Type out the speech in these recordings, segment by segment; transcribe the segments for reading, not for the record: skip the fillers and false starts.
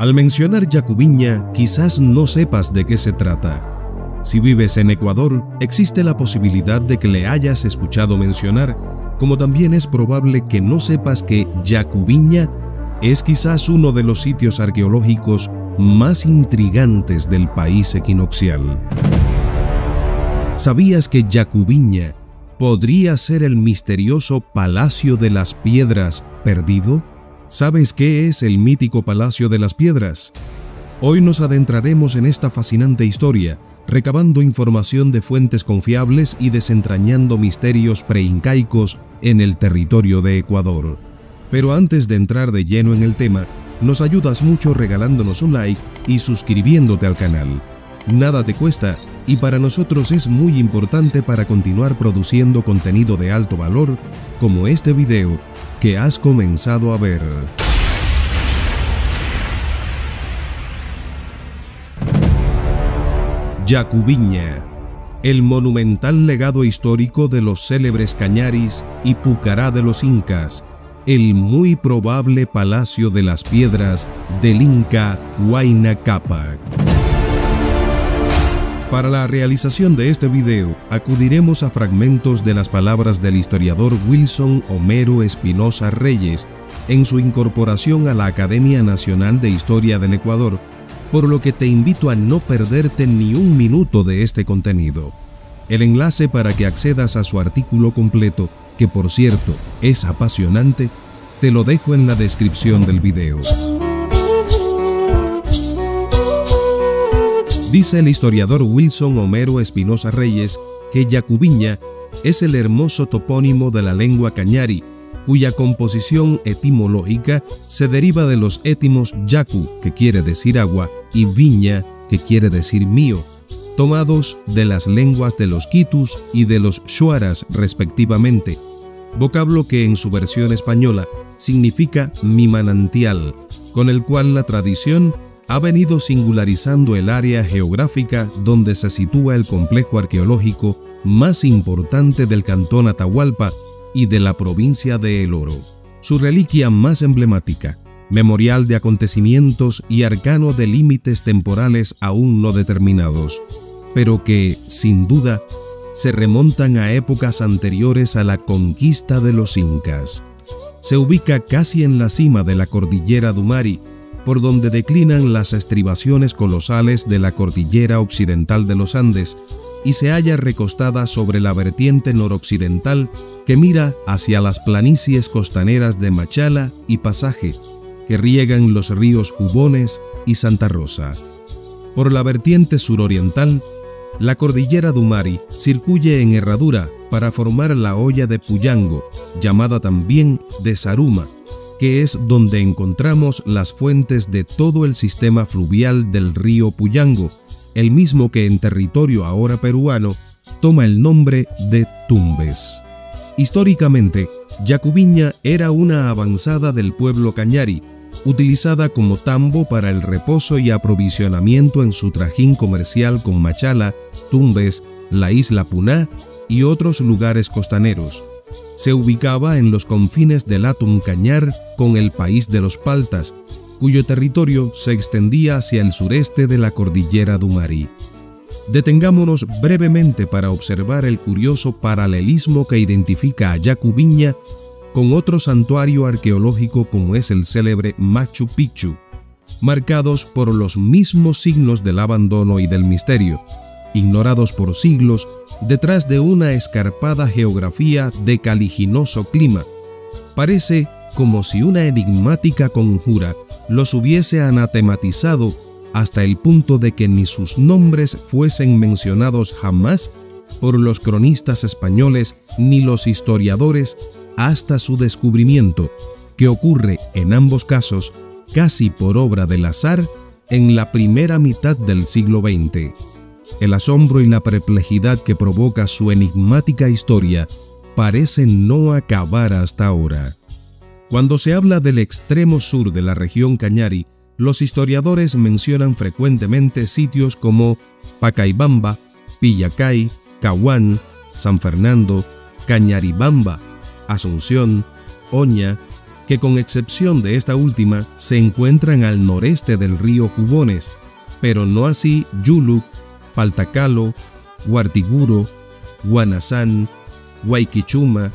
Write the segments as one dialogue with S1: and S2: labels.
S1: Al mencionar Yacubiña, quizás no sepas de qué se trata. Si vives en Ecuador, existe la posibilidad de que le hayas escuchado mencionar, como también es probable que no sepas que Yacubiña es quizás uno de los sitios arqueológicos más intrigantes del país equinoccial. ¿Sabías que Yacubiña podría ser el misterioso Palacio de las Piedras perdido? ¿Sabes qué es el mítico Palacio de las Piedras? Hoy nos adentraremos en esta fascinante historia, recabando información de fuentes confiables y desentrañando misterios preincaicos en el territorio de Ecuador. Pero antes de entrar de lleno en el tema, nos ayudas mucho regalándonos un like y suscribiéndote al canal. Nada te cuesta y para nosotros es muy importante para continuar produciendo contenido de alto valor como este video que has comenzado a ver. Yacubiña, el monumental legado histórico de los célebres Cañaris y Pucará de los Incas, el muy probable Palacio de las Piedras del Inca Huayna Cápac. Para la realización de este video, acudiremos a fragmentos de las palabras del historiador Wilson Homero Espinosa Reyes en su incorporación a la Academia Nacional de Historia del Ecuador, por lo que te invito a no perderte ni un minuto de este contenido. El enlace para que accedas a su artículo completo, que por cierto es apasionante, te lo dejo en la descripción del video. Dice el historiador Wilson Homero Espinosa Reyes que Yacubiña es el hermoso topónimo de la lengua cañari, cuya composición etimológica se deriva de los étimos yacu, que quiere decir agua, y viña, que quiere decir mío, tomados de las lenguas de los quitus y de los shuaras respectivamente, vocablo que en su versión española significa mi manantial, con el cual la tradición ha venido singularizando el área geográfica donde se sitúa el complejo arqueológico más importante del cantón Atahualpa y de la provincia de El Oro. Su reliquia más emblemática, memorial de acontecimientos y arcano de límites temporales aún no determinados, pero que, sin duda, se remontan a épocas anteriores a la conquista de los incas. Se ubica casi en la cima de la cordillera Dumari, por donde declinan las estribaciones colosales de la cordillera occidental de los Andes, y se halla recostada sobre la vertiente noroccidental que mira hacia las planicies costaneras de Machala y Pasaje, que riegan los ríos Jubones y Santa Rosa. Por la vertiente suroriental, la cordillera Dumari circuye en herradura para formar la hoya de Puyango, llamada también de Saruma, que es donde encontramos las fuentes de todo el sistema fluvial del río Puyango, el mismo que en territorio ahora peruano toma el nombre de Tumbes. Históricamente, Yacubiña era una avanzada del pueblo cañari, utilizada como tambo para el reposo y aprovisionamiento en su trajín comercial con Machala, Tumbes, la isla Puná y otros lugares costaneros. Se ubicaba en los confines del Atun Cañar con el país de los Paltas, cuyo territorio se extendía hacia el sureste de la cordillera Dumari. Detengámonos brevemente para observar el curioso paralelismo que identifica a Yacubiña con otro santuario arqueológico como es el célebre Machu Picchu, marcados por los mismos signos del abandono y del misterio, ignorados por siglos detrás de una escarpada geografía de caliginoso clima. Parece como si una enigmática conjura los hubiese anatematizado hasta el punto de que ni sus nombres fuesen mencionados jamás por los cronistas españoles ni los historiadores hasta su descubrimiento, que ocurre en ambos casos casi por obra del azar en la primera mitad del siglo XX. El asombro y la perplejidad que provoca su enigmática historia parecen no acabar hasta ahora. Cuando se habla del extremo sur de la región cañari, los historiadores mencionan frecuentemente sitios como Pacaibamba, Pillacay, Cahuán, San Fernando, Cañaribamba, Asunción, Oña, que con excepción de esta última se encuentran al noreste del río Jubones, pero no así Yuluq, Paltacalo, Huartiguro, Guanazán, Huayquichuma,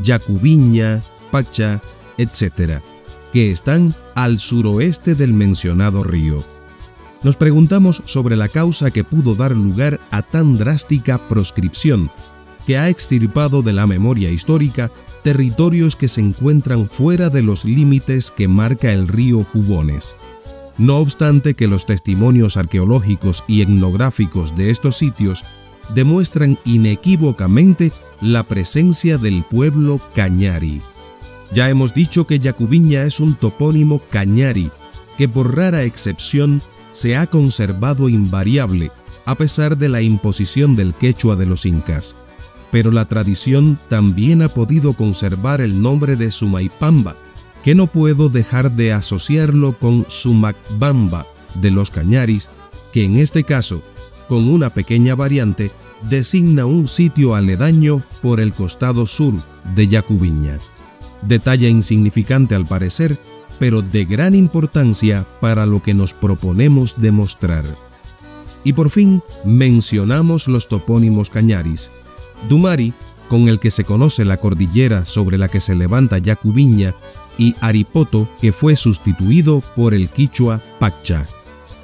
S1: Yacubiña, Paccha, etc., que están al suroeste del mencionado río. Nos preguntamos sobre la causa que pudo dar lugar a tan drástica proscripción, que ha extirpado de la memoria histórica territorios que se encuentran fuera de los límites que marca el río Jubones. No obstante que los testimonios arqueológicos y etnográficos de estos sitios demuestran inequívocamente la presencia del pueblo cañari. Ya hemos dicho que Yacubiña es un topónimo cañari, que por rara excepción se ha conservado invariable, a pesar de la imposición del quechua de los incas. Pero la tradición también ha podido conservar el nombre de Sumaypamba, que no puedo dejar de asociarlo con Sumacbamba de los cañaris, que en este caso, con una pequeña variante, designa un sitio aledaño por el costado sur de Yacubiña. Detalle insignificante al parecer, pero de gran importancia para lo que nos proponemos demostrar. Y por fin mencionamos los topónimos cañaris. Dumari, con el que se conoce la cordillera sobre la que se levanta Yacubiña, y Aripoto, que fue sustituido por el quichua Paccha.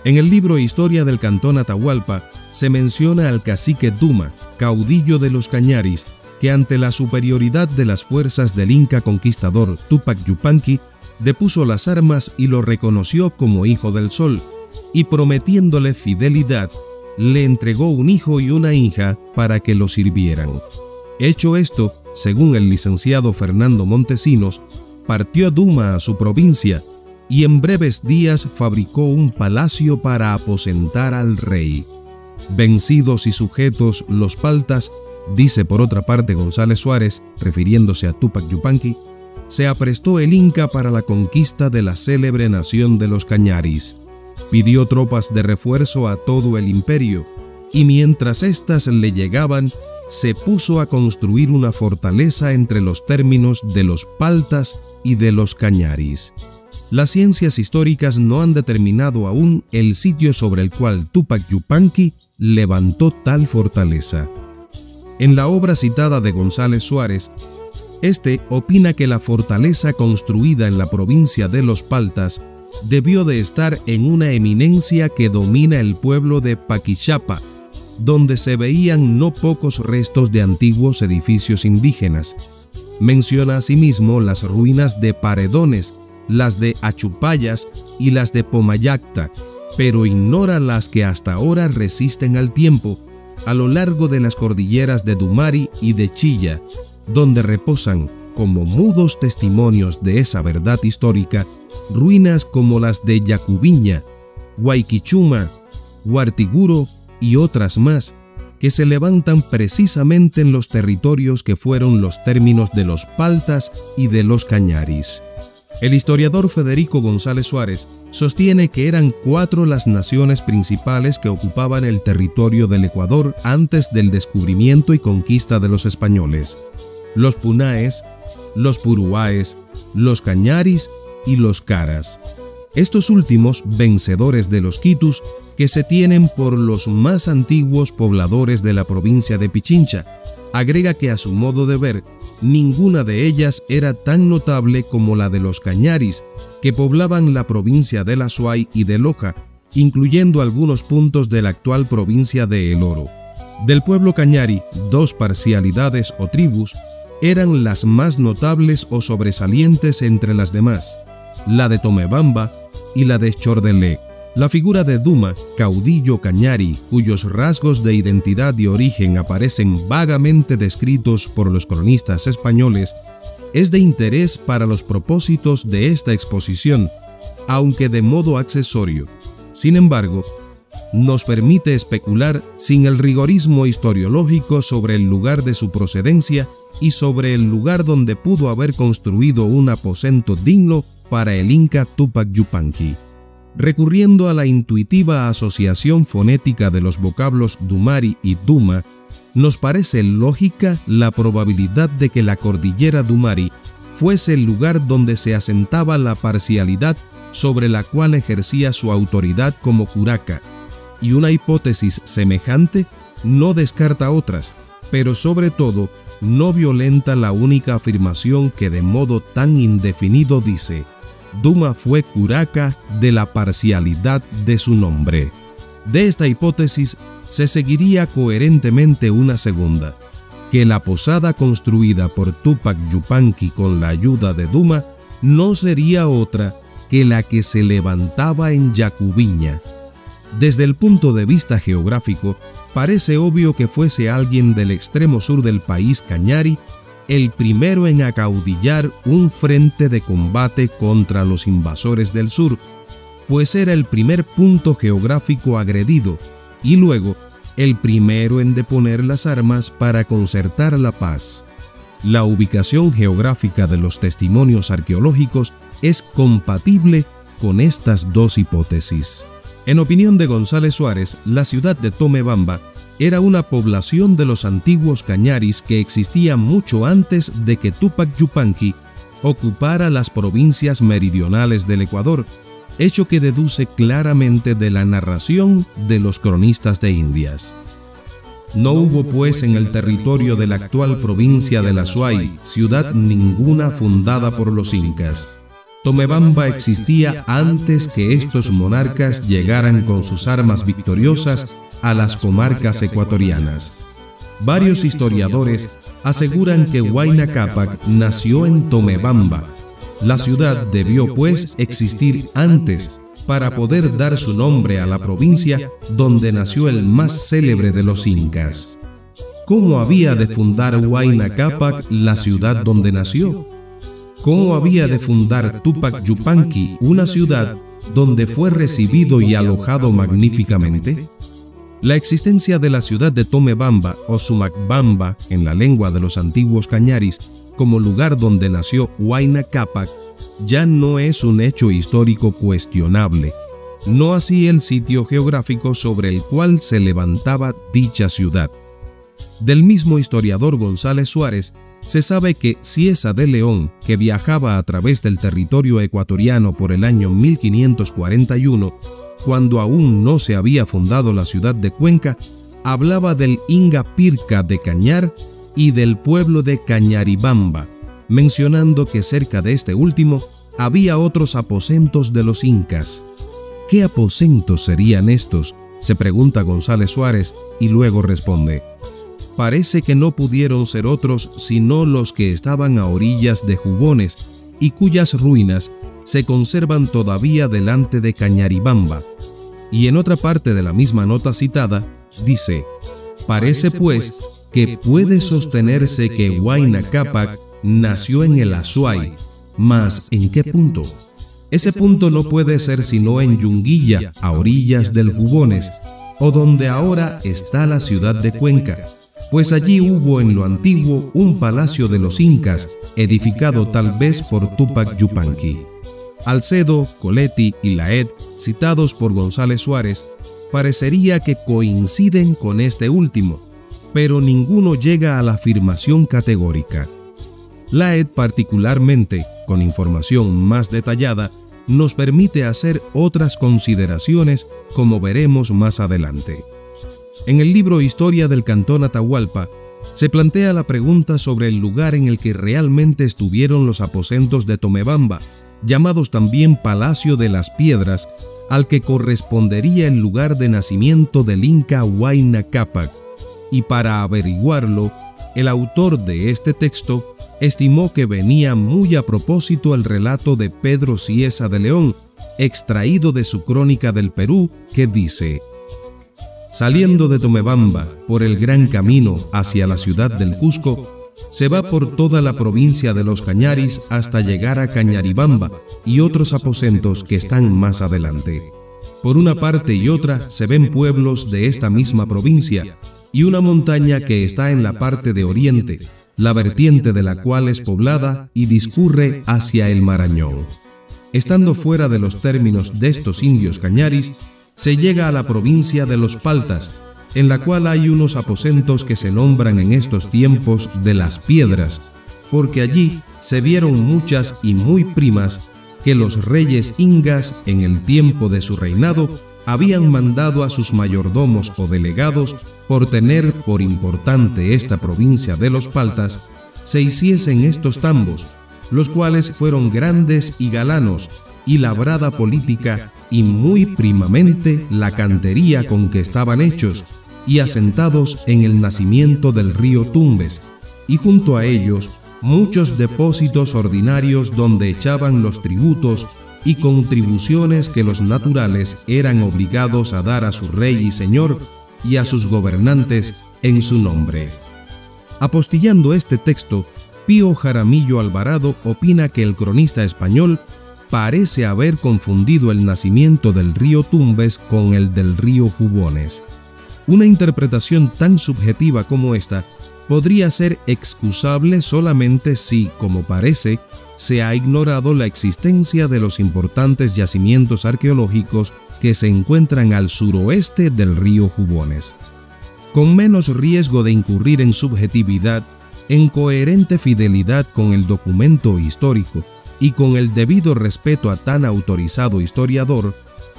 S1: En el libro Historia del Cantón Atahualpa se menciona al cacique Duma, caudillo de los cañaris, que ante la superioridad de las fuerzas del inca conquistador Tupac Yupanqui, depuso las armas y lo reconoció como hijo del sol, y prometiéndole fidelidad, le entregó un hijo y una hija para que lo sirvieran. Hecho esto, según el licenciado Fernando Montesinos, partió Duma a su provincia y en breves días fabricó un palacio para aposentar al rey. Vencidos y sujetos los paltas, dice por otra parte González Suárez, refiriéndose a Tupac Yupanqui, se aprestó el Inca para la conquista de la célebre nación de los cañaris. Pidió tropas de refuerzo a todo el imperio, y mientras éstas le llegaban, se puso a construir una fortaleza entre los términos de los paltas y de los cañaris. Las ciencias históricas no han determinado aún el sitio sobre el cual Tupac Yupanqui levantó tal fortaleza. En la obra citada de González Suárez, este opina que la fortaleza construida en la provincia de los Paltas debió de estar en una eminencia que domina el pueblo de Paquixapa, donde se veían no pocos restos de antiguos edificios indígenas. Menciona asimismo las ruinas de Paredones, las de Achupayas y las de Pomayacta, pero ignora las que hasta ahora resisten al tiempo a lo largo de las cordilleras de Dumari y de Chilla, donde reposan, como mudos testimonios de esa verdad histórica, ruinas como las de Yacubiña, Huayquichuma, Huartiguro y otras más, que se levantan precisamente en los territorios que fueron los términos de los Paltas y de los Cañaris. El historiador Federico González Suárez sostiene que eran 4 las naciones principales que ocupaban el territorio del Ecuador antes del descubrimiento y conquista de los españoles: los Punaes, los Puruáes, los Cañaris y los Caras. Estos últimos, vencedores de los Quitus, que se tienen por los más antiguos pobladores de la provincia de Pichincha. Agrega que a su modo de ver, ninguna de ellas era tan notable como la de los Cañaris, que poblaban la provincia del Azuay y de Loja, incluyendo algunos puntos de la actual provincia de El Oro. Del pueblo Cañari, 2 parcialidades o tribus eran las más notables o sobresalientes entre las demás: la de Tomebamba y la de Chordelé. La figura de Duma, caudillo cañari, cuyos rasgos de identidad y origen aparecen vagamente descritos por los cronistas españoles, es de interés para los propósitos de esta exposición, aunque de modo accesorio. Sin embargo, nos permite especular sin el rigorismo historiológico sobre el lugar de su procedencia y sobre el lugar donde pudo haber construido un aposento digno para el Inca Tupac Yupanqui. Recurriendo a la intuitiva asociación fonética de los vocablos Dumari y Duma, nos parece lógica la probabilidad de que la cordillera Dumari fuese el lugar donde se asentaba la parcialidad sobre la cual ejercía su autoridad como curaca, y una hipótesis semejante no descarta otras, pero sobre todo no violenta la única afirmación que de modo tan indefinido dice: Duma fue curaca de la parcialidad de su nombre. De esta hipótesis se seguiría coherentemente una segunda, que la posada construida por Tupac Yupanqui con la ayuda de Duma no sería otra que la que se levantaba en Yacubiña. Desde el punto de vista geográfico, parece obvio que fuese alguien del extremo sur del país Cañari el primero en acaudillar un frente de combate contra los invasores del sur, pues era el primer punto geográfico agredido y luego el primero en deponer las armas para concertar la paz. La ubicación geográfica de los testimonios arqueológicos es compatible con estas dos hipótesis. En opinión de González Suárez, la ciudad de Tomebamba era una población de los antiguos cañaris que existía mucho antes de que Tupac Yupanqui ocupara las provincias meridionales del Ecuador, hecho que deduce claramente de la narración de los cronistas de Indias. No hubo pues en el territorio de la actual provincia del Azuay ciudad ninguna fundada por los incas. Tomebamba existía antes que estos monarcas llegaran con sus armas victoriosas a las comarcas ecuatorianas. Varios historiadores aseguran que Huayna Cápac nació en Tomebamba. La ciudad debió pues existir antes para poder dar su nombre a la provincia donde nació el más célebre de los incas. ¿Cómo había de fundar Huayna Cápac la ciudad donde nació? ¿Cómo había de fundar Tupac Yupanqui una ciudad donde fue recibido y alojado magníficamente? La existencia de la ciudad de Tomebamba o Sumacbamba en la lengua de los antiguos cañaris como lugar donde nació Huayna Cápac ya no es un hecho histórico cuestionable, no así el sitio geográfico sobre el cual se levantaba dicha ciudad. Del mismo historiador González Suárez se sabe que Cieza de León, que viajaba a través del territorio ecuatoriano por el año 1541, cuando aún no se había fundado la ciudad de Cuenca, hablaba del Inga Pirca de Cañar y del pueblo de Cañaribamba, mencionando que cerca de este último había otros aposentos de los incas. ¿Qué aposentos serían estos?, se pregunta González Suárez y luego responde: parece que no pudieron ser otros sino los que estaban a orillas de Jubones y cuyas ruinas se conservan todavía delante de Cañaribamba. Y en otra parte de la misma nota citada, dice: parece pues que puede sostenerse que Huayna Cápac nació en el Azuay, mas ¿en qué punto? Ese punto no puede ser sino en Yunguilla, a orillas del Jubones, o donde ahora está la ciudad de Cuenca, pues allí hubo en lo antiguo un palacio de los incas, edificado tal vez por Tupac Yupanqui. Alcedo, Coletti y Laet, citados por González Suárez, parecería que coinciden con este último, pero ninguno llega a la afirmación categórica. Laet, particularmente, con información más detallada, nos permite hacer otras consideraciones, como veremos más adelante. En el libro Historia del Cantón Atahualpa, se plantea la pregunta sobre el lugar en el que realmente estuvieron los aposentos de Tomebamba, llamados también Palacio de las Piedras, al que correspondería el lugar de nacimiento del Inca Huayna Cápac, y para averiguarlo, el autor de este texto estimó que venía muy a propósito el relato de Pedro Cieza de León, extraído de su Crónica del Perú, que dice: saliendo de Tomebamba por el gran camino hacia la ciudad del Cusco, se va por toda la provincia de los Cañaris hasta llegar a Cañaribamba y otros aposentos que están más adelante. Por una parte y otra se ven pueblos de esta misma provincia y una montaña que está en la parte de oriente, la vertiente de la cual es poblada y discurre hacia el Marañón. Estando fuera de los términos de estos indios cañaris, se llega a la provincia de los Paltas, en la cual hay unos aposentos que se nombran en estos tiempos de las Piedras, porque allí se vieron muchas y muy primas que los reyes ingas en el tiempo de su reinado habían mandado a sus mayordomos o delegados por tener por importante esta provincia de los Paltas, se hiciesen estos tambos, los cuales fueron grandes y galanos, y labrada política, y muy primamente la cantería con que estaban hechos, y asentados en el nacimiento del río Tumbes, y junto a ellos muchos depósitos ordinarios donde echaban los tributos y contribuciones que los naturales eran obligados a dar a su rey y señor y a sus gobernantes en su nombre. Apostillando este texto, Pío Jaramillo Alvarado opina que el cronista español parece haber confundido el nacimiento del río Tumbes con el del río Jubones. Una interpretación tan subjetiva como esta podría ser excusable solamente si, como parece, se ha ignorado la existencia de los importantes yacimientos arqueológicos que se encuentran al suroeste del río Jubones. Con menos riesgo de incurrir en subjetividad, en coherente fidelidad con el documento histórico y con el debido respeto a tan autorizado historiador,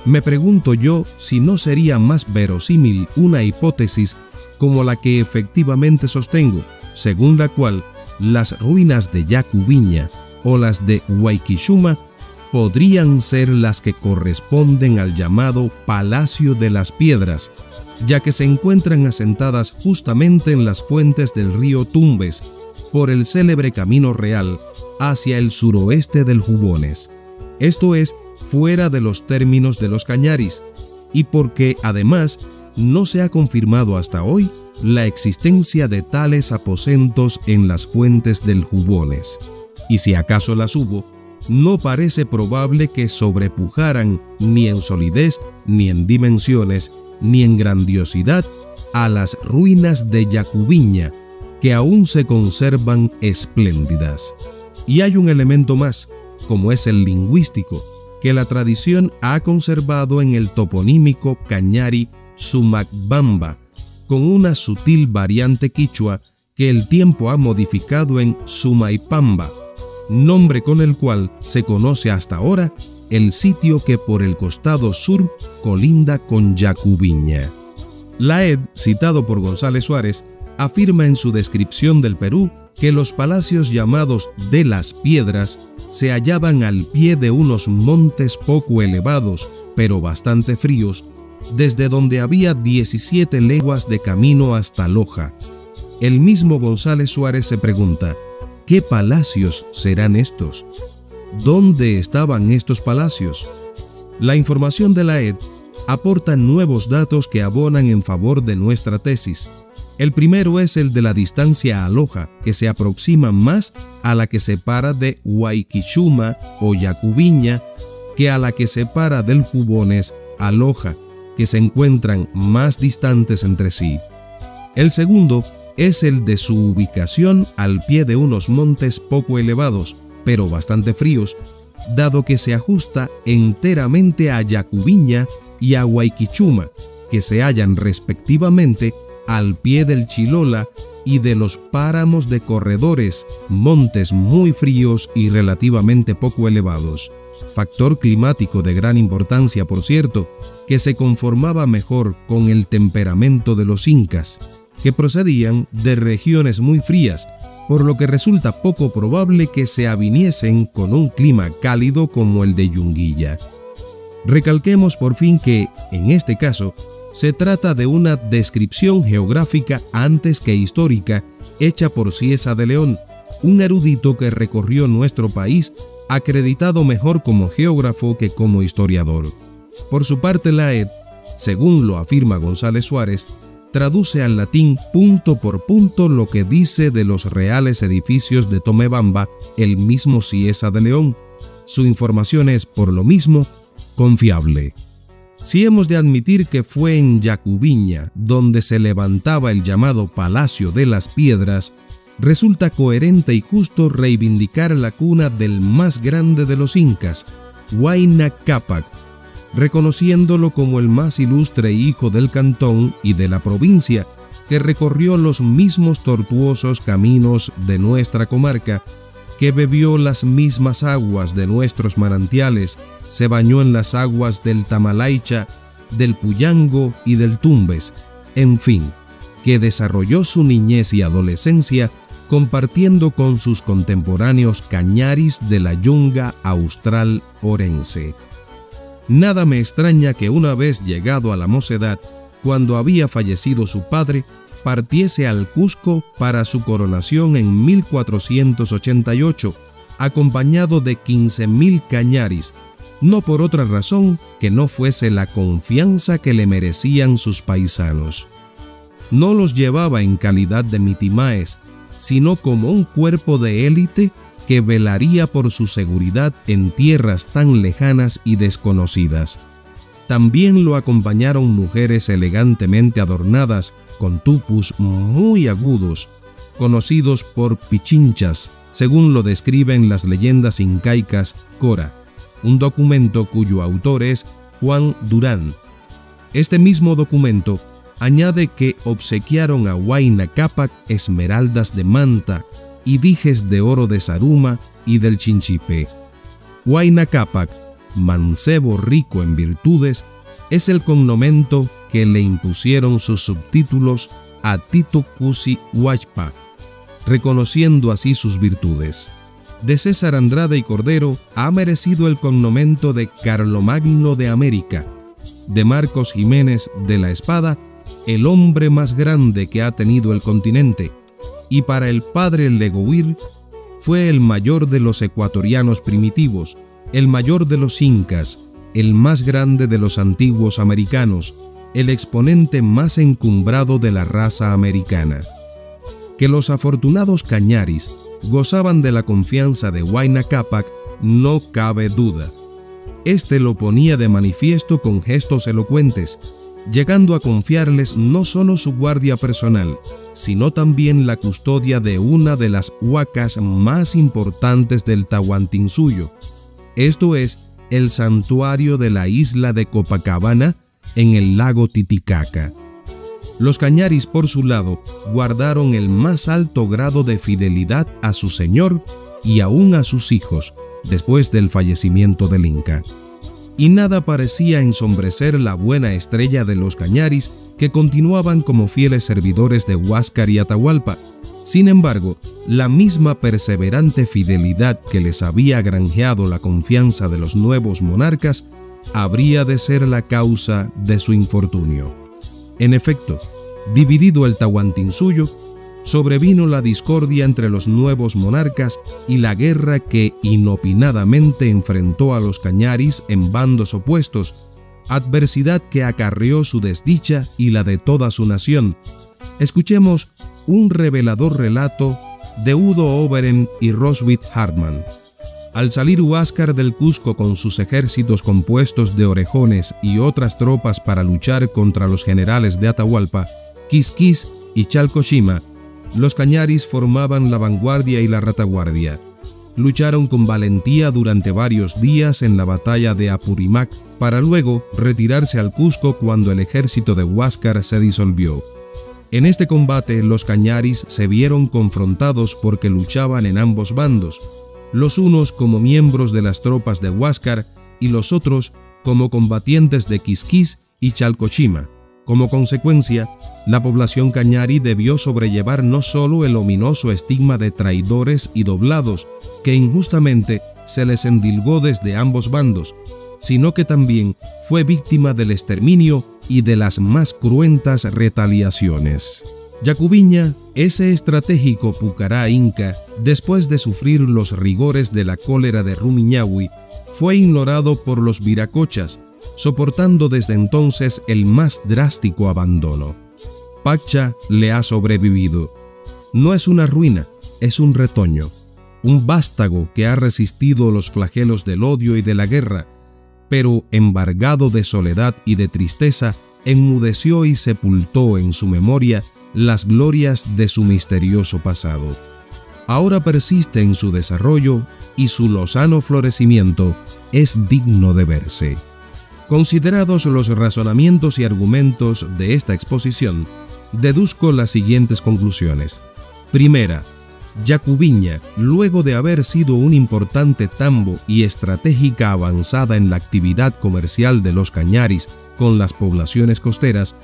S1: me pregunto yo si no sería más verosímil una hipótesis como la que efectivamente sostengo, según la cual las ruinas de Yacubiña o las de Huayquixuma podrían ser las que corresponden al llamado Palacio de las Piedras, ya que se encuentran asentadas justamente en las fuentes del río Tumbes, por el célebre camino real hacia el suroeste del Jubones, esto es, fuera de los términos de los Cañaris, y porque además no se ha confirmado hasta hoy la existencia de tales aposentos en las fuentes del Jubones, y si acaso las hubo, no parece probable que sobrepujaran ni en solidez, ni en dimensiones, ni en grandiosidad a las ruinas de Yacubiña, que aún se conservan espléndidas. Y hay un elemento más, como es el lingüístico, que la tradición ha conservado en el toponímico Cañari Sumacbamba, con una sutil variante quichua que el tiempo ha modificado en Sumaipamba, nombre con el cual se conoce hasta ahora el sitio que por el costado sur colinda con Yacubiña. Laed, citado por González Suárez, afirma en su descripción del Perú que los palacios llamados de las Piedras se hallaban al pie de unos montes poco elevados, pero bastante fríos, desde donde había 17 leguas de camino hasta Loja. El mismo González Suárez se pregunta, ¿qué palacios serán estos? ¿Dónde estaban estos palacios? La información de Laed aporta nuevos datos que abonan en favor de nuestra tesis. El primero es el de la distancia a Loja, que se aproxima más a la que separa de Huayquixuma o Yacubiña que a la que separa del Jubones a Loja, que se encuentran más distantes entre sí. El segundo es el de su ubicación al pie de unos montes poco elevados, pero bastante fríos, dado que se ajusta enteramente a Yacubiña y a Huayquixuma, que se hallan respectivamente al pie del Chilola y de los páramos de Corredores, montes muy fríos y relativamente poco elevados. Factor climático de gran importancia, por cierto, que se conformaba mejor con el temperamento de los incas, que procedían de regiones muy frías, por lo que resulta poco probable que se aviniesen con un clima cálido como el de Yunguilla. Recalquemos por fin que, en este caso, se trata de una descripción geográfica antes que histórica, hecha por Cieza de León, un erudito que recorrió nuestro país, acreditado mejor como geógrafo que como historiador. Por su parte, Laed, según lo afirma González Suárez, traduce al latín punto por punto lo que dice de los reales edificios de Tomebamba el mismo Cieza de León. Su información es, por lo mismo, confiable. Si hemos de admitir que fue en Yacubiña donde se levantaba el llamado Palacio de las Piedras, resulta coherente y justo reivindicar la cuna del más grande de los incas, Huayna Cápac, reconociéndolo como el más ilustre hijo del cantón y de la provincia, que que recorrió los mismos tortuosos caminos de nuestra comarca, que bebió las mismas aguas de nuestros manantiales, se bañó en las aguas del Tamalaicha, del Puyango y del Tumbes, en fin, que desarrolló su niñez y adolescencia compartiendo con sus contemporáneos cañaris de la yunga austral orense. Nada me extraña que una vez llegado a la mocedad, cuando había fallecido su padre, partiese al Cusco para su coronación en 1488, acompañado de 15.000 cañaris, no por otra razón que no fuese la confianza que le merecían sus paisanos. No los llevaba en calidad de mitimaes, sino como un cuerpo de élite que velaría por su seguridad en tierras tan lejanas y desconocidas. También lo acompañaron mujeres elegantemente adornadas con tupus muy agudos, conocidos por pichinchas, según lo describen las leyendas incaicas Cora, un documento cuyo autor es Juan Durán. Este mismo documento añade que obsequiaron a Huayna Cápac esmeraldas de Manta y dijes de oro de Zaruma y del Chinchipe. Huayna Cápac, mancebo rico en virtudes, es el cognomento que le impusieron sus subtítulos a Tito Cusi Huachpa, reconociendo así sus virtudes. De César Andrade y Cordero ha merecido el cognomento de Carlomagno de América, de Marcos Jiménez de la Espada, el hombre más grande que ha tenido el continente, y para el padre Legohuir fue el mayor de los ecuatorianos primitivos, el mayor de los incas, el más grande de los antiguos americanos, el exponente más encumbrado de la raza americana. Que los afortunados cañaris gozaban de la confianza de Huayna Cápac no cabe duda. Este lo ponía de manifiesto con gestos elocuentes, llegando a confiarles no solo su guardia personal, sino también la custodia de una de las huacas más importantes del Tahuantinsuyo, esto es, el santuario de la isla de Copacabana en el lago Titicaca. Los cañaris, por su lado, guardaron el más alto grado de fidelidad a su señor y aún a sus hijos, después del fallecimiento del Inca. Y nada parecía ensombrecer la buena estrella de los cañaris, que continuaban como fieles servidores de Huáscar y Atahualpa. Sin embargo, la misma perseverante fidelidad que les había granjeado la confianza de los nuevos monarcas habría de ser la causa de su infortunio. En efecto, dividido el Tahuantinsuyo, sobrevino la discordia entre los nuevos monarcas y la guerra que inopinadamente enfrentó a los cañaris en bandos opuestos, adversidad que acarreó su desdicha y la de toda su nación. Escuchemos un revelador relato de Udo Overen y Roswitha Hartmann. Al salir Huáscar del Cusco con sus ejércitos compuestos de orejones y otras tropas para luchar contra los generales de Atahualpa, Quisquis y Chalcochima, los cañaris formaban la vanguardia y la retaguardia. Lucharon con valentía durante varios días en la batalla de Apurimac, para luego retirarse al Cusco cuando el ejército de Huáscar se disolvió. En este combate los cañaris se vieron confrontados porque luchaban en ambos bandos, los unos como miembros de las tropas de Huáscar y los otros como combatientes de Quisquis y Chalcochima. Como consecuencia, la población cañari debió sobrellevar no solo el ominoso estigma de traidores y doblados que injustamente se les endilgó desde ambos bandos, sino que también fue víctima del exterminio y de las más cruentas retaliaciones. Yacubiña, ese estratégico pucará inca, después de sufrir los rigores de la cólera de Rumiñahui, fue ignorado por los viracochas, soportando desde entonces el más drástico abandono. Pacha le ha sobrevivido. No es una ruina, es un retoño, un vástago que ha resistido los flagelos del odio y de la guerra, pero embargado de soledad y de tristeza, enmudeció y sepultó en su memoria las glorias de su misterioso pasado. Ahora persiste en su desarrollo y su lozano florecimiento es digno de verse. Considerados los razonamientos y argumentos de esta exposición, deduzco las siguientes conclusiones. Primera, Yacubiña, luego de haber sido un importante tambo y estratégica avanzada en la actividad comercial de los Cañaris con las poblaciones costeras,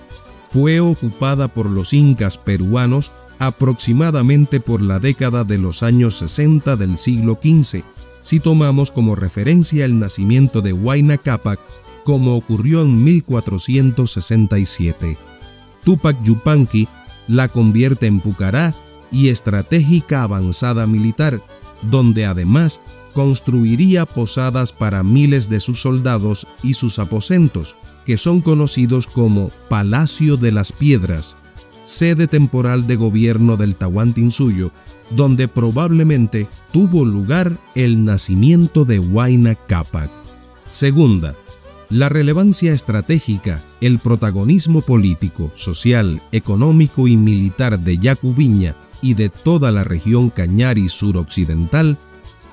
S1: fue ocupada por los incas peruanos aproximadamente por la década de los años 60 del siglo XV, si tomamos como referencia el nacimiento de Huayna Cápac, como ocurrió en 1467. Túpac Yupanqui la convierte en Pucará y estratégica avanzada militar, donde además construiría posadas para miles de sus soldados y sus aposentos, que son conocidos como Palacio de las Piedras, sede temporal de gobierno del Tahuantinsuyo, donde probablemente tuvo lugar el nacimiento de Huayna Cápac. Segunda, la relevancia estratégica, el protagonismo político, social, económico y militar de Yacubiña y de toda la región Cañari suroccidental,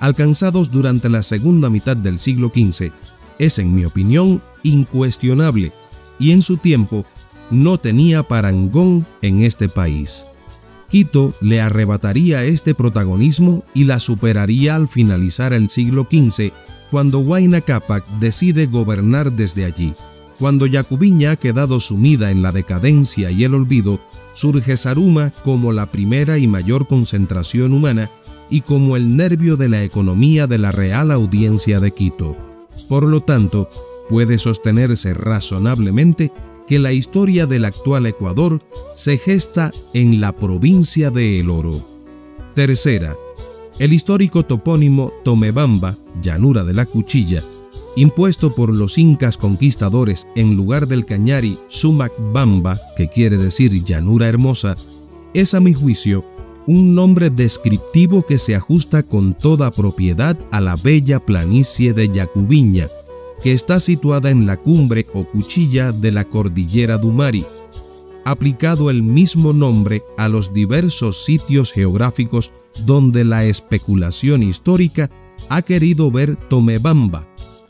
S1: alcanzados durante la segunda mitad del siglo XV, es, en mi opinión, incuestionable y en su tiempo no tenía parangón en este país. Quito le arrebataría este protagonismo y la superaría al finalizar el siglo XV, cuando Huayna Cápac decide gobernar desde allí. Cuando Yacubiña ha quedado sumida en la decadencia y el olvido, surge Zaruma como la primera y mayor concentración humana y como el nervio de la economía de la Real Audiencia de Quito. Por lo tanto, puede sostenerse razonablemente que la historia del actual Ecuador se gesta en la provincia de El Oro. Tercera, el histórico topónimo Tomebamba, llanura de la Cuchilla, impuesto por los incas conquistadores en lugar del Cañari Sumacbamba, que quiere decir llanura hermosa, es a mi juicio un nombre descriptivo que se ajusta con toda propiedad a la bella planicie de Yacubiña, que está situada en la cumbre o cuchilla de la cordillera Dumari, aplicado el mismo nombre a los diversos sitios geográficos donde la especulación histórica ha querido ver Tomebamba.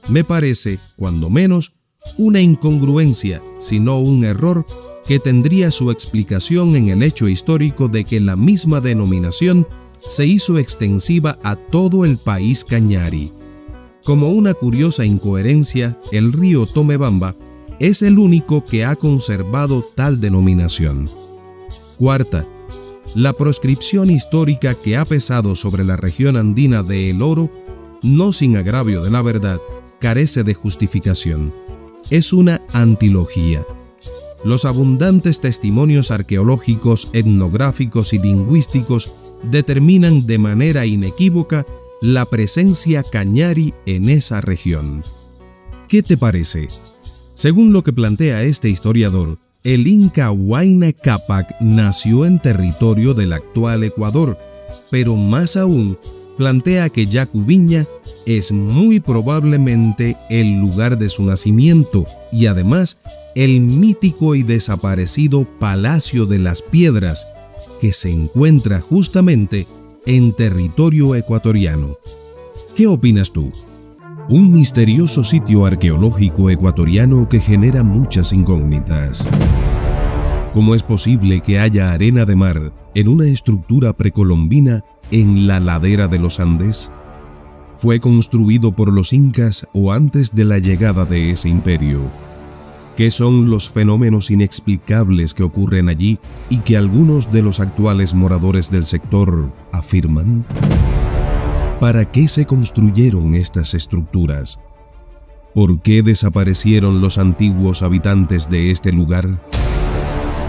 S1: Me parece, cuando menos, una incongruencia, si no un error, que tendría su explicación en el hecho histórico de que la misma denominación se hizo extensiva a todo el país Cañari. Como una curiosa incoherencia, el río Tomebamba es el único que ha conservado tal denominación. Cuarta, la proscripción histórica que ha pesado sobre la región andina de El Oro, no sin agravio de la verdad, carece de justificación. Es una antilogía. Los abundantes testimonios arqueológicos, etnográficos y lingüísticos determinan de manera inequívoca la presencia Cañari en esa región. ¿Qué te parece? Según lo que plantea este historiador, el inca Huayna Cápac nació en territorio del actual Ecuador, pero más aún plantea que Yacubiña es muy probablemente el lugar de su nacimiento y además el mítico y desaparecido Palacio de las Piedras, que se encuentra justamente en territorio ecuatoriano. ¿Qué opinas tú? Un misterioso sitio arqueológico ecuatoriano que genera muchas incógnitas. ¿Cómo es posible que haya arena de mar en una estructura precolombina en la ladera de los Andes? ¿Fue construido por los incas o antes de la llegada de ese imperio? ¿Qué son los fenómenos inexplicables que ocurren allí y que algunos de los actuales moradores del sector afirman? ¿Para qué se construyeron estas estructuras? ¿Por qué desaparecieron los antiguos habitantes de este lugar?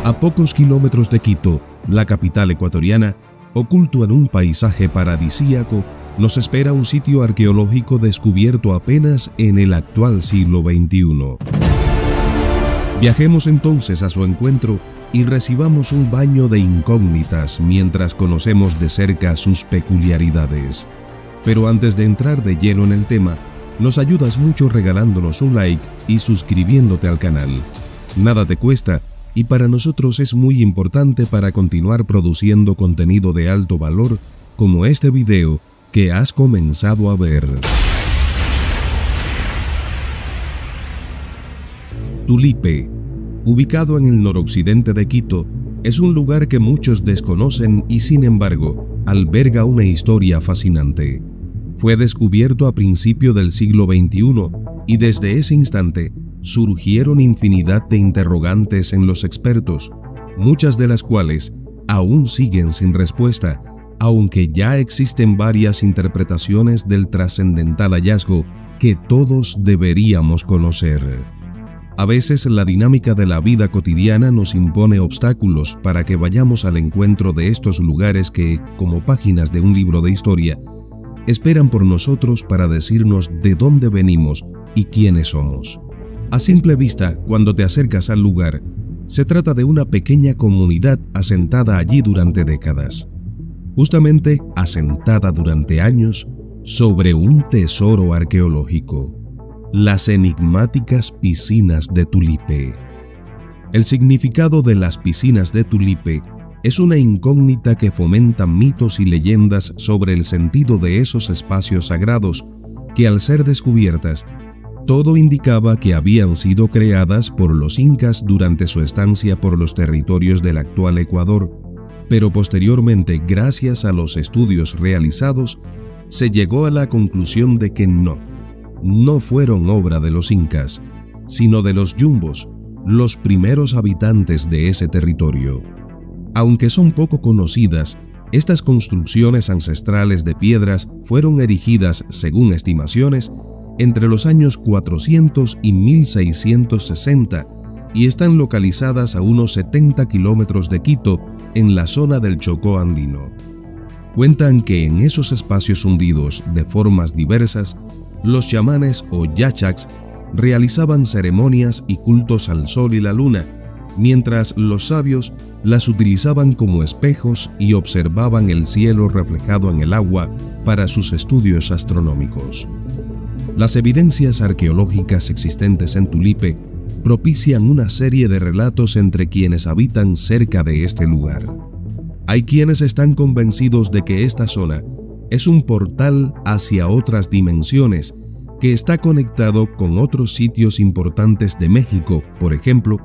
S1: A pocos kilómetros de Quito, la capital ecuatoriana, oculto en un paisaje paradisíaco, nos espera un sitio arqueológico descubierto apenas en el actual siglo XXI. Viajemos entonces a su encuentro y recibamos un baño de incógnitas mientras conocemos de cerca sus peculiaridades. Pero antes de entrar de lleno en el tema, nos ayudas mucho regalándonos un like y suscribiéndote al canal. Nada te cuesta y para nosotros es muy importante para continuar produciendo contenido de alto valor como este video que has comenzado a ver. Tulipe, ubicado en el noroccidente de Quito, Es un lugar que muchos desconocen y, sin embargo, alberga una historia fascinante. Fue descubierto a principios del siglo XXI y desde ese instante surgieron infinidad de interrogantes en los expertos, muchas de las cuales aún siguen sin respuesta, aunque ya existen varias interpretaciones del trascendental hallazgo que todos deberíamos conocer. A veces la dinámica de la vida cotidiana nos impone obstáculos para que vayamos al encuentro de estos lugares que, como páginas de un libro de historia, esperan por nosotros para decirnos de dónde venimos y quiénes somos. A simple vista, cuando te acercas al lugar, se trata de una pequeña comunidad asentada allí durante décadas. Justamente asentada durante años sobre un tesoro arqueológico, las enigmáticas piscinas de Tulipe. El significado de las piscinas de Tulipe es una incógnita que fomenta mitos y leyendas sobre el sentido de esos espacios sagrados que, al ser descubiertas, todo indicaba que habían sido creadas por los incas durante su estancia por los territorios del actual Ecuador, pero posteriormente, gracias a los estudios realizados, se llegó a la conclusión de que no fueron obra de los incas, sino de los yumbos, los primeros habitantes de ese territorio. Aunque son poco conocidas, estas construcciones ancestrales de piedras fueron erigidas, según estimaciones, entre los años 400 y 1660 y están localizadas a unos 70 kilómetros de Quito, en la zona del Chocó andino. Cuentan que en esos espacios hundidos de formas diversas, los chamanes o yachaks realizaban ceremonias y cultos al sol y la luna, mientras los sabios las utilizaban como espejos y observaban el cielo reflejado en el agua para sus estudios astronómicos. Las evidencias arqueológicas existentes en Tulipe propician una serie de relatos entre quienes habitan cerca de este lugar. Hay quienes están convencidos de que esta zona es un portal hacia otras dimensiones que está conectado con otros sitios importantes de México, por ejemplo,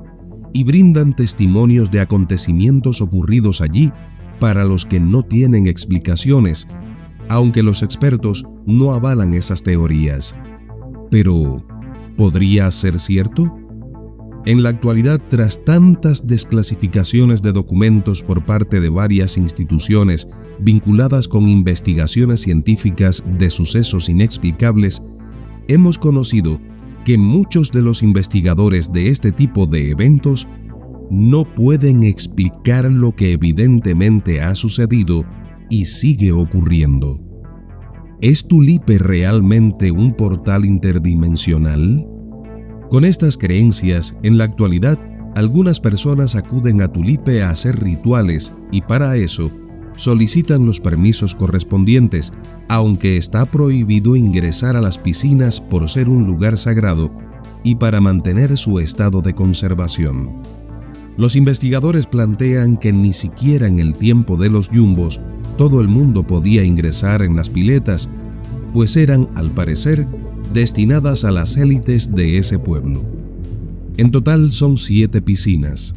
S1: y brindan testimonios de acontecimientos ocurridos allí para los que no tienen explicaciones, aunque los expertos no avalan esas teorías. Pero, ¿podría ser cierto? En la actualidad, tras tantas desclasificaciones de documentos por parte de varias instituciones vinculadas con investigaciones científicas de sucesos inexplicables, hemos conocido que muchos de los investigadores de este tipo de eventos no pueden explicar lo que evidentemente ha sucedido y sigue ocurriendo. ¿Es Tulipe realmente un portal interdimensional? Con estas creencias, en la actualidad, algunas personas acuden a Tulipe a hacer rituales y para eso solicitan los permisos correspondientes, aunque está prohibido ingresar a las piscinas por ser un lugar sagrado y para mantener su estado de conservación. Los investigadores plantean que ni siquiera en el tiempo de los yumbos todo el mundo podía ingresar en las piletas, pues eran, al parecer, destinadas a las élites de ese pueblo. En total son 7 piscinas.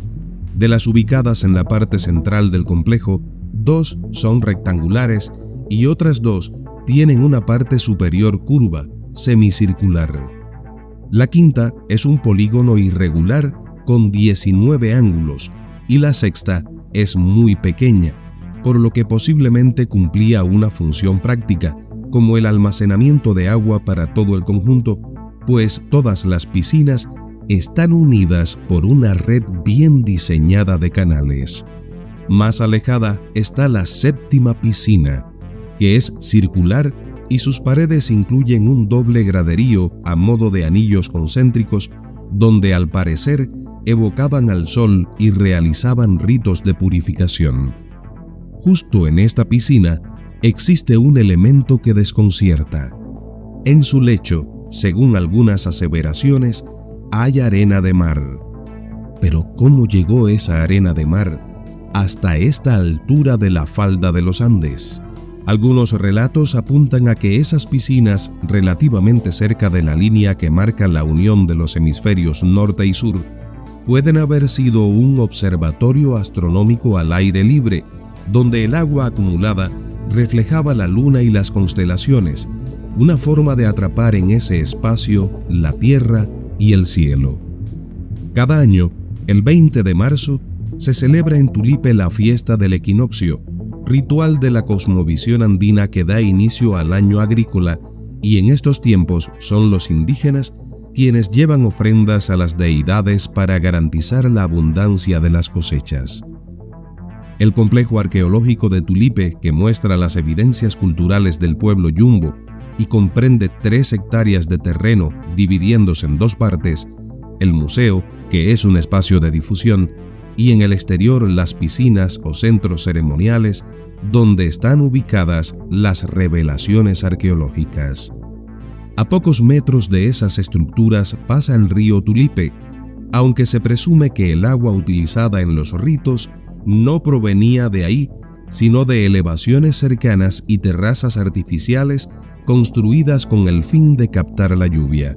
S1: De las ubicadas en la parte central del complejo, 2 son rectangulares y otras 2 tienen una parte superior curva, semicircular. La quinta es un polígono irregular con 19 ángulos y la sexta es muy pequeña, por lo que posiblemente cumplía una función práctica, como el almacenamiento de agua para todo el conjunto, pues todas las piscinas están unidas por una red bien diseñada de canales. Más alejada está la séptima piscina, que es circular y sus paredes incluyen un doble graderío a modo de anillos concéntricos, donde al parecer evocaban al sol y realizaban ritos de purificación. Justo en esta piscina existe un elemento que desconcierta. En su lecho, según algunas aseveraciones, hay arena de mar. Pero ¿cómo llegó esa arena de mar hasta esta altura de la falda de los Andes? Algunos relatos apuntan a que esas piscinas, relativamente cerca de la línea que marca la unión de los hemisferios norte y sur, pueden haber sido un observatorio astronómico al aire libre, donde el agua acumulada reflejaba la luna y las constelaciones, una forma de atrapar en ese espacio la tierra y el cielo. Cada año, el 20 de marzo, se celebra en Tulipe la fiesta del equinoccio, ritual de la cosmovisión andina que da inicio al año agrícola, y en estos tiempos son los indígenas quienes llevan ofrendas a las deidades para garantizar la abundancia de las cosechas. El complejo arqueológico de Tulipe, que muestra las evidencias culturales del pueblo yumbo y comprende 3 hectáreas de terreno dividiéndose en 2 partes, el museo, que es un espacio de difusión, y en el exterior las piscinas o centros ceremoniales donde están ubicadas las revelaciones arqueológicas. A pocos metros de esas estructuras pasa el río Tulipe, aunque se presume que el agua utilizada en los ritos no provenía de ahí, sino de elevaciones cercanas y terrazas artificiales construidas con el fin de captar la lluvia.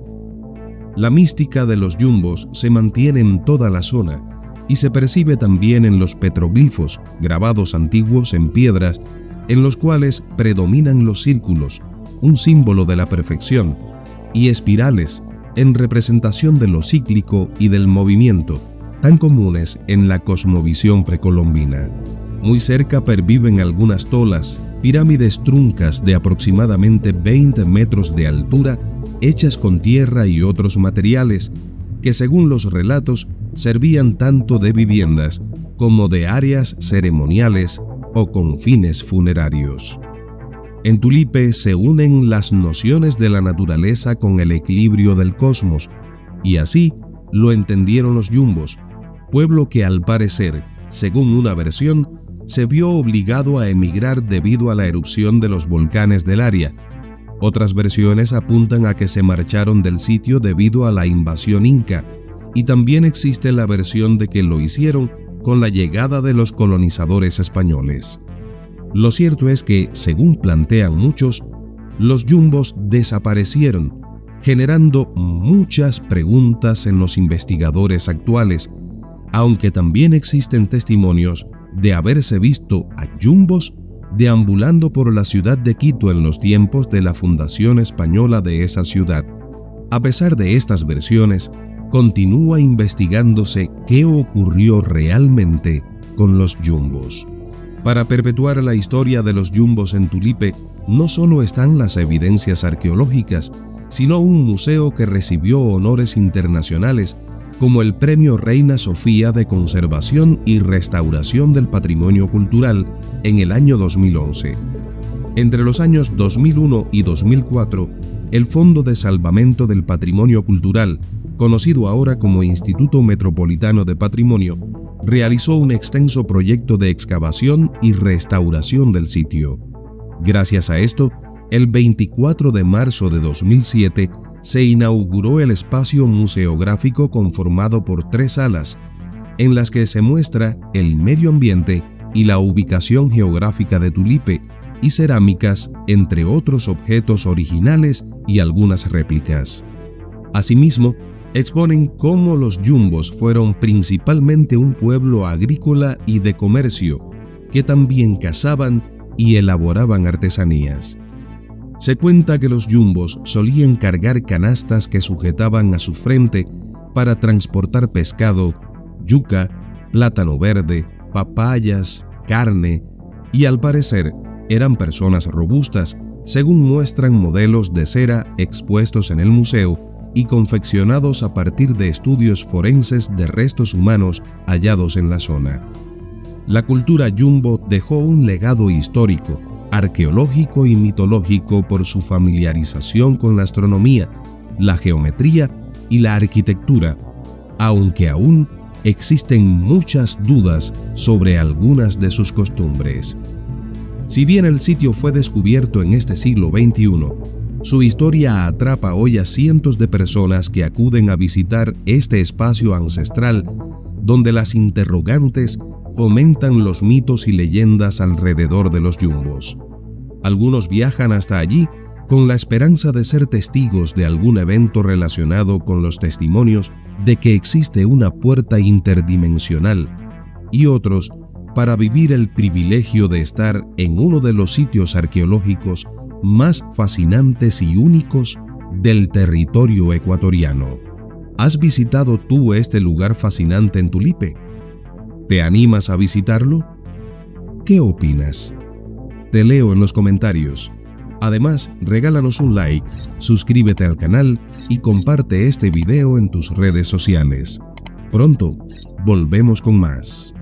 S1: La mística de los yumbos se mantiene en toda la zona y se percibe también en los petroglifos, grabados antiguos en piedras, en los cuales predominan los círculos, un símbolo de la perfección, y espirales, en representación de lo cíclico y del movimiento, tan comunes en la cosmovisión precolombina. Muy cerca perviven algunas tolas, pirámides truncas de aproximadamente 20 metros de altura, hechas con tierra y otros materiales, que según los relatos servían tanto de viviendas como de áreas ceremoniales o con fines funerarios. En Tulipe se unen las nociones de la naturaleza con el equilibrio del cosmos, y así lo entendieron los yumbos, pueblo que al parecer, según una versión, se vio obligado a emigrar debido a la erupción de los volcanes del área. Otras versiones apuntan a que se marcharon del sitio debido a la invasión inca, y también existe la versión de que lo hicieron con la llegada de los colonizadores españoles. Lo cierto es que, según plantean muchos, los yumbos desaparecieron, generando muchas preguntas en los investigadores actuales, aunque también existen testimonios de haberse visto a yumbos deambulando por la ciudad de Quito en los tiempos de la fundación española de esa ciudad. A pesar de estas versiones, continúa investigándose qué ocurrió realmente con los yumbos. Para perpetuar la historia de los yumbos en Tulipe, no solo están las evidencias arqueológicas, sino un museo que recibió honores internacionales como el Premio Reina Sofía de Conservación y Restauración del Patrimonio Cultural en el año 2011. Entre los años 2001 y 2004, el Fondo de Salvamento del Patrimonio Cultural, conocido ahora como Instituto Metropolitano de Patrimonio, realizó un extenso proyecto de excavación y restauración del sitio. Gracias a esto, el 24 de marzo de 2007, se inauguró el espacio museográfico conformado por 3 salas, en las que se muestra el medio ambiente y la ubicación geográfica de Tulipe y cerámicas, entre otros objetos originales y algunas réplicas. Asimismo, exponen cómo los yumbos fueron principalmente un pueblo agrícola y de comercio, que también cazaban y elaboraban artesanías. Se cuenta que los yumbos solían cargar canastas que sujetaban a su frente para transportar pescado, yuca, plátano verde, papayas, carne, y al parecer eran personas robustas, según muestran modelos de cera expuestos en el museo y confeccionados a partir de estudios forenses de restos humanos hallados en la zona. La cultura yumbo dejó un legado histórico, arqueológico y mitológico por su familiarización con la astronomía, la geometría y la arquitectura, aunque aún existen muchas dudas sobre algunas de sus costumbres. Si bien el sitio fue descubierto en este siglo XXI, su historia atrapa hoy a cientos de personas que acuden a visitar este espacio ancestral, donde las interrogantes fomentan los mitos y leyendas alrededor de los yumbos. Algunos viajan hasta allí con la esperanza de ser testigos de algún evento relacionado con los testimonios de que existe una puerta interdimensional, y otros para vivir el privilegio de estar en uno de los sitios arqueológicos más fascinantes y únicos del territorio ecuatoriano. ¿Has visitado tú este lugar fascinante en Tulipe? ¿Te animas a visitarlo? ¿Qué opinas? Te leo en los comentarios. Además, regálanos un like, suscríbete al canal y comparte este video en tus redes sociales. Pronto, volvemos con más.